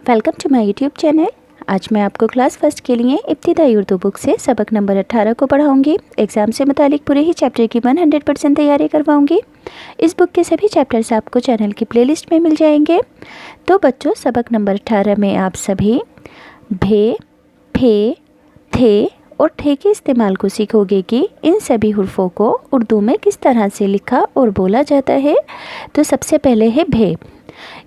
Welcome to my YouTube channel. आज मैं आपको क्लास फर्स्ट के लिए इब्तिदाई उर्दू बुक से सबक नंबर 18 को पढ़ाऊंगी। एग्ज़ाम से मुतालिक पूरे ही चैप्टर की 100% तैयारी करवाऊंगी। इस बुक के सभी चैप्टर्स आपको चैनल की प्लेलिस्ट में मिल जाएंगे। तो बच्चों, सबक नंबर 18 में आप सभी भे, फे, थे और ठे के इस्तेमाल को सीखोगे कि इन सभी हुर्फों को उर्दू में किस तरह से लिखा और बोला जाता है। तो सबसे पहले है भे।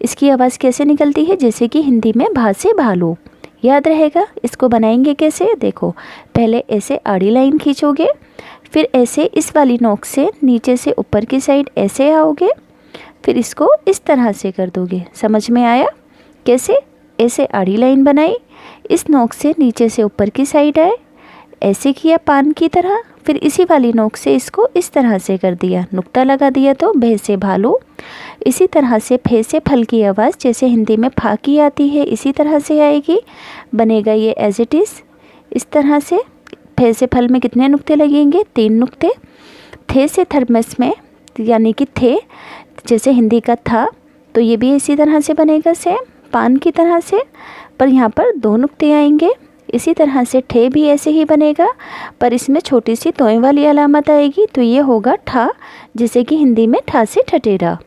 इसकी आवाज़ कैसे निकलती है? जैसे कि हिंदी में भा से भालू। याद रहेगा। इसको बनाएंगे कैसे? देखो, पहले ऐसे आड़ी लाइन खींचोगे, फिर ऐसे इस वाली नोक से नीचे से ऊपर की साइड ऐसे आओगे, फिर इसको इस तरह से कर दोगे। समझ में आया? कैसे? ऐसे आड़ी लाइन बनाई, इस नोक से नीचे से ऊपर की साइड आए, ऐसे किया पान की तरह, फिर इसी वाली नोक से इसको इस तरह से कर दिया, नुक्ता लगा दिया, तो भे से भालू। इसी तरह से फे से फल की आवाज़ जैसे हिंदी में फा की आती है, इसी तरह से आएगी। बनेगा ये एज इट इज़ इस तरह से। फे से फल में कितने नुक्ते लगेंगे? 3 नुक्ते। थे से थर्मस में, यानी कि थे जैसे हिंदी का था, तो ये भी इसी तरह से बनेगा, सेम पान की तरह से, पर यहाँ पर 2 नुक्ते आएंगे। इसी तरह से ठे भी ऐसे ही बनेगा, पर इसमें छोटी सी तोय वाली अलामत आएगी, तो ये होगा ठा, जैसे कि हिंदी में ठा से ठठेरा।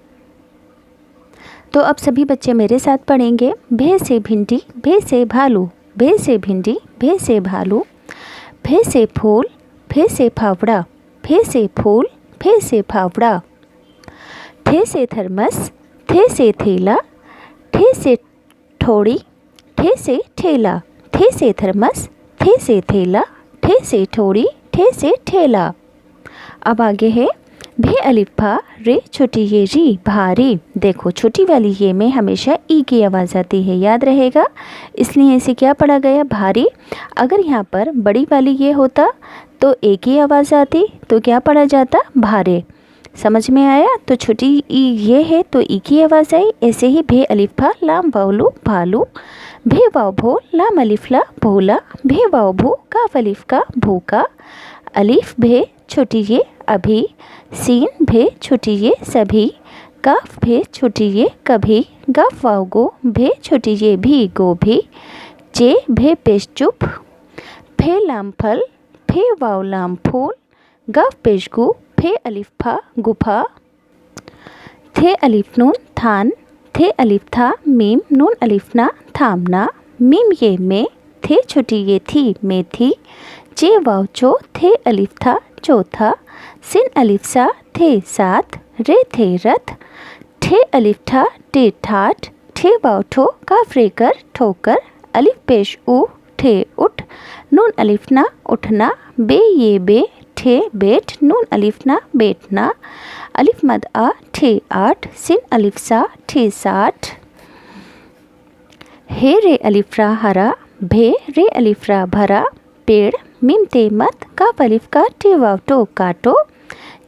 तो अब सभी बच्चे मेरे साथ पढ़ेंगे। भे से भिंडी, भे से भालू, भे से भिंडी, भे से भालू। भे से फूल, भे से फावड़ा, भे से फूल, भे से फावड़ा। थे से थर्मस, थे से थैला, ठे से ठोड़ी, ठे से ठेला। थे से थर्मस, थे से थैला, ठे से ठोड़ी, ठे से ठेला। अब आगे है भे अलिफा रे छोटी ये री भारी। देखो, छोटी वाली ये में हमेशा ई की आवाज़ आती है, याद रहेगा। इसलिए इसे क्या पढ़ा गया? भारी। अगर यहाँ पर बड़ी वाली ये होता तो ए की आवाज़ आती, तो क्या पढ़ा जाता? भारे। समझ में आया? तो छोटी ई ये है तो ई की आवाज़ आई। ऐसे ही भे अलिफा लाम वाउलू भालू, भे वाव भो लाम अलिफला भोला, भे वाव भू काफ अलिफ का भूका। अलिफ भे छोटी ये अभी, सीन भे छोटी ये सभी, काफ भे छोटी ये कभी, गाफ वाव गो भे छोटी ये भी गोभी, चे भे पेश चुप, फे लाम फल, फे वाव लाम फूल, गाफ पेश गु, फे अलिफ फा गुफा। थे अलिफ नून थान, थे अलिफ था मीम नून अलिफ ना थामना, मीम ये में, थे छोटी ये थी में थी, चे वाव चो, थे अलिफ था चौथा, सिन अलिफ सा थे साथ, रे थे रथ, ठे अलिफ ठा टे ठाठ, ठे वाव ठो काफ रे कर ठोकर, अलिफ पेश उ ठे उठ, नून अलिफ ना उठना, बे ये बे ठे बेट, नून अलिफ ना बैठना, अलिफ मद आ ठे आठ, सिन अलिफ सा ठे साठ। हे रे अलिफ्रा हरा, भे रे अलिफ्रा भरा, पेड़ मीम ते मत, काफ अलिफ का टे वाव टो काटो।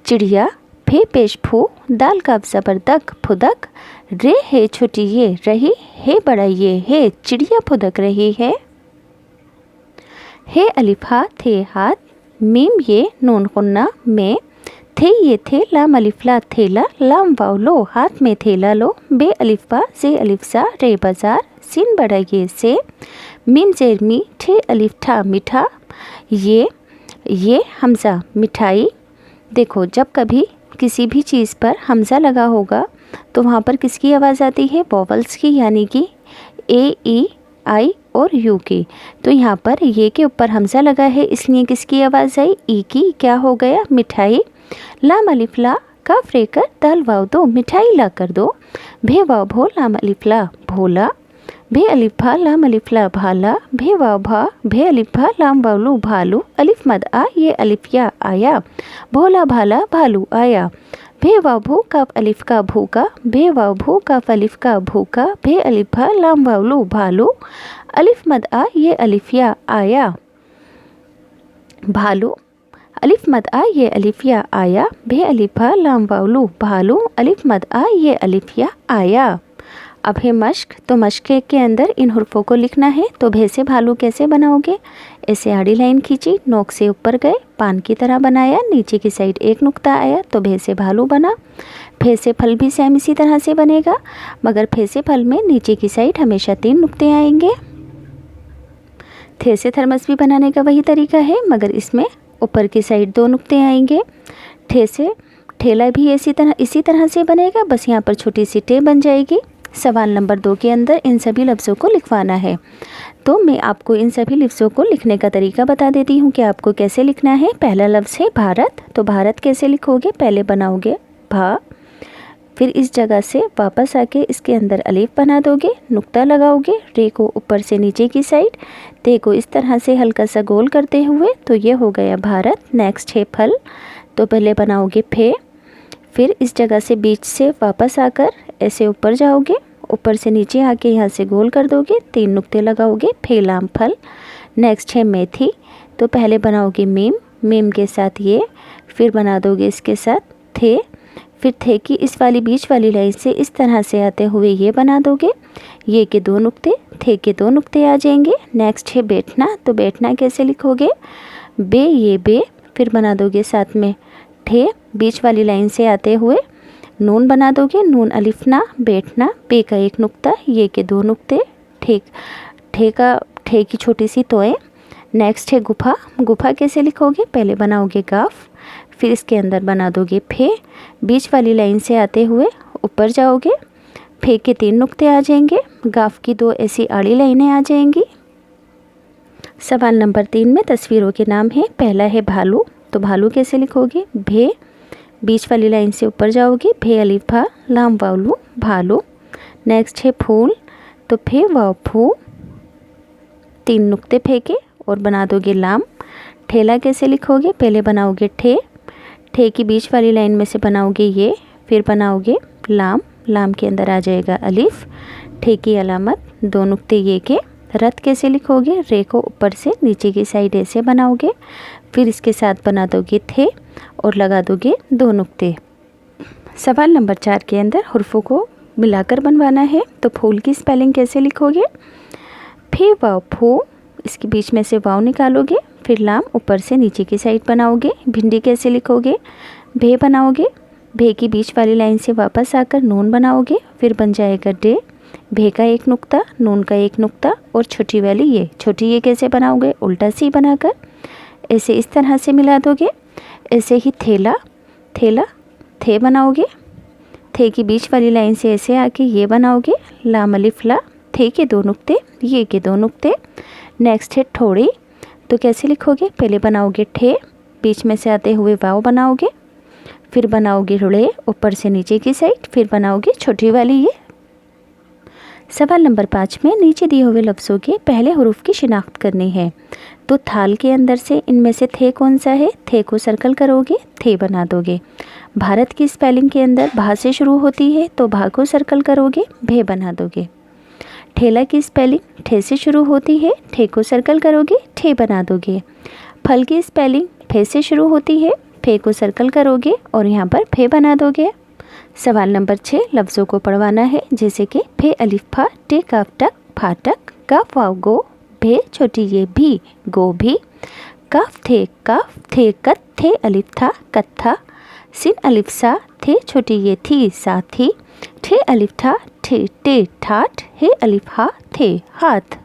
चिड़िया फे पेश फू, दाल काफ ज़बर दक फुदक, रे है छोटी ये रही, हे बड़ा ये है चिड़िया फुदक रही है। हे अलिफ हा थे हाथ, मीम ये नून गुन्ना में, थे ये थे लाम अलिफला थेला, लाम वाव लो हाथ में थेला लो, बे अलिफा जे अलिफसा रे बाजार, सिन बड़ा ये से, मीम जेरमी ठे अलिफ ठा मीठा, ये हमज़ा मिठाई। देखो, जब कभी किसी भी चीज़ पर हमज़ा लगा होगा तो वहाँ पर किसकी आवाज़ आती है? वॉवल्स की, यानी कि ए, ई, आई और यू की। तो यहाँ पर ये के ऊपर हमज़ा लगा है, इसलिए किसकी आवाज़ आई? ई की। क्या हो गया? मिठाई। लाम अलिफ ला काफ रे कर दाल वाव दो, मिठाई ला कर दो, भे वाव भो लाम अलिफ ला भोला, भे अलिफ भा लाम अलिफ ला भाला, भे वाव भा भे अलिफ भा लाम वावलू भालू, अलिफ मद आ ये अलिफ या आया, भोला भाला भालू आया, भे वाव भू काफ अलिफ का भूका, भे वाव भू काफ अलिफ का भूका, भे अलिफ भा लाम वावलू भालू, अलिफ मद आ ये अलिफ या आया, भालू, अलिफ मद आ ये अलिफ या आया, भे अलिफ भा लाम वावलू भालू, अलिफ मद आ ये अलिफ या आया। अब है मश्क। तो मश्क के अंदर इन हुर्फों को लिखना है। तो भे से भालू कैसे बनाओगे? ऐसे आड़ी लाइन खींची, नोक से ऊपर गए, पान की तरह बनाया, नीचे की साइड एक नुक्ता आया तो भे से भालू बना। फे से फल भी सेम इसी तरह से बनेगा, मगर फे से फल में नीचे की साइड हमेशा 3 नुक्ते आएंगे। थे से थर्मस भी बनाने का वही तरीका है, मगर इसमें ऊपर की साइड 2 नुक्ते आएंगे। ठे से ठेला भी इसी तरह से बनेगा, बस यहाँ पर छोटी सी टे बन जाएगी। सवाल नंबर 2 के अंदर इन सभी लफ्ज़ों को लिखवाना है। तो मैं आपको इन सभी लफ्ज़ों को लिखने का तरीका बता देती हूँ कि आपको कैसे लिखना है। पहला लफ्ज़ है भारत। तो भारत कैसे लिखोगे? पहले बनाओगे भा, फिर इस जगह से वापस आके इसके अंदर अलीफ बना दोगे, नुक्ता लगाओगे, रे को ऊपर से नीचे की साइड, ते को इस तरह से हल्का सा गोल करते हुए, तो ये हो गया भारत। नेक्स्ट है फल। तो पहले बनाओगे फे, फिर इस जगह से बीच से वापस आकर ऐसे ऊपर जाओगे, ऊपर से नीचे आके यहाँ से गोल कर दोगे, 3 नुक्ते लगाओगे, फे लाम फल। नेक्स्ट है मेथी। तो पहले बनाओगे मीम, मीम के साथ ये, फिर बना दोगे इसके साथ थे, फिर थे की इस वाली बीच वाली लाइन से इस तरह से आते हुए ये बना दोगे, ये के 2 नुक्ते, थे के 2 नुक्ते आ जाएंगे। नेक्स्ट है बैठना। तो बैठना कैसे लिखोगे? बे, ये बे, फिर बना दोगे साथ में ठे, बीच वाली लाइन से आते हुए नून बना दोगे, नून अलिफना, बैठना, पे का 1 नुक्ता, ये के 2 नुक्ते, ठे की छोटी सी तोए। नेक्स्ट है गुफा। गुफा कैसे लिखोगे? पहले बनाओगे गाफ, फिर इसके अंदर बना दोगे फे, बीच वाली लाइन से आते हुए ऊपर जाओगे, फे के 3 नुक्ते आ जाएंगे, गाफ की 2 ऐसी आड़ी लाइनें आ जाएंगी। सवाल नंबर 3 में तस्वीरों के नाम हैं। पहला है भालू। तो भालू कैसे लिखोगे? भे, बीच वाली लाइन से ऊपर जाओगे, भे अलिफ भा, लाम वालू, भालू। नेक्स्ट है फूल। तो फे वाव फू, 3 नुक्ते फेंके और बना दोगे लाम। ठेला कैसे लिखोगे? पहले बनाओगे ठे, ठे की बीच वाली लाइन में से बनाओगे ये, फिर बनाओगे लाम, लाम के अंदर आ जाएगा अलिफ, ठे की अलामत 2 नुक्ते ये के। रथ कैसे लिखोगे? रे को ऊपर से नीचे की साइड ऐसे बनाओगे, फिर इसके साथ बना दोगे थे और लगा दोगे 2 नुक्ते। सवाल नंबर 4 के अंदर हुर्फों को मिलाकर बनवाना है। तो फूल की स्पेलिंग कैसे लिखोगे? फे वाव फू, इसके बीच में से वाव निकालोगे, फिर लाम ऊपर से नीचे की साइड बनाओगे। भिंडी कैसे लिखोगे? भे बनाओगे, भे की बीच वाली लाइन से वापस आकर नून बनाओगे, फिर बन जाएगा डे, भे का 1 नुक्ता, नून का 1 नुक्ता और छोटी वाली ये। छोटी ये कैसे बनाओगे? उल्टा सी बनाकर ऐसे इस तरह से मिला दोगे। ऐसे ही थेला, थेला थे बनाओगे, थे की बीच वाली लाइन से ऐसे आके ये बनाओगे, लाम अलिफ ला, थे के 2 नुक्ते, ये के 2 नुक्ते। नेक्स्ट है ठोड़ी। तो कैसे लिखोगे? पहले बनाओगे ठे, बीच में से आते हुए वाव बनाओगे, फिर बनाओगे रुड़े ऊपर से नीचे की साइड, फिर बनाओगे छोटी वाली ये। सवाल नंबर 5 में नीचे दिए हुए लफ्ज़ों के पहले हुरूफ की शिनाख्त करनी है। तो थाल के अंदर से इनमें से थे कौन सा है? थे को सर्कल करोगे, थे बना दोगे। भारत की स्पेलिंग के अंदर भा से शुरू होती है, तो भा को सर्कल करोगे, भे बना दोगे। ठेला की स्पेलिंग ठे से शुरू होती है, ठे को सर्कल करोगे, ठे बना दोगे। फल की स्पेलिंग फे से शुरू होती है, फे को सर्कल करोगे और यहाँ पर फे बना दोगे। सवाल नंबर 6 लफ्ज़ों को पढ़वाना है, जैसे कि फे अलिफ फा, टे काफ टक, फाटक, काफ वाव गो, भे छोटी ये भी, गो भी, काफ थे कत, थे अलिफ था, कत्था, सिन अलिफ सा, थे छोटी ये थी, साथी, ठे अलिफ था, ठे टे ठाठ, हे अलिफ हा, थे हाथ।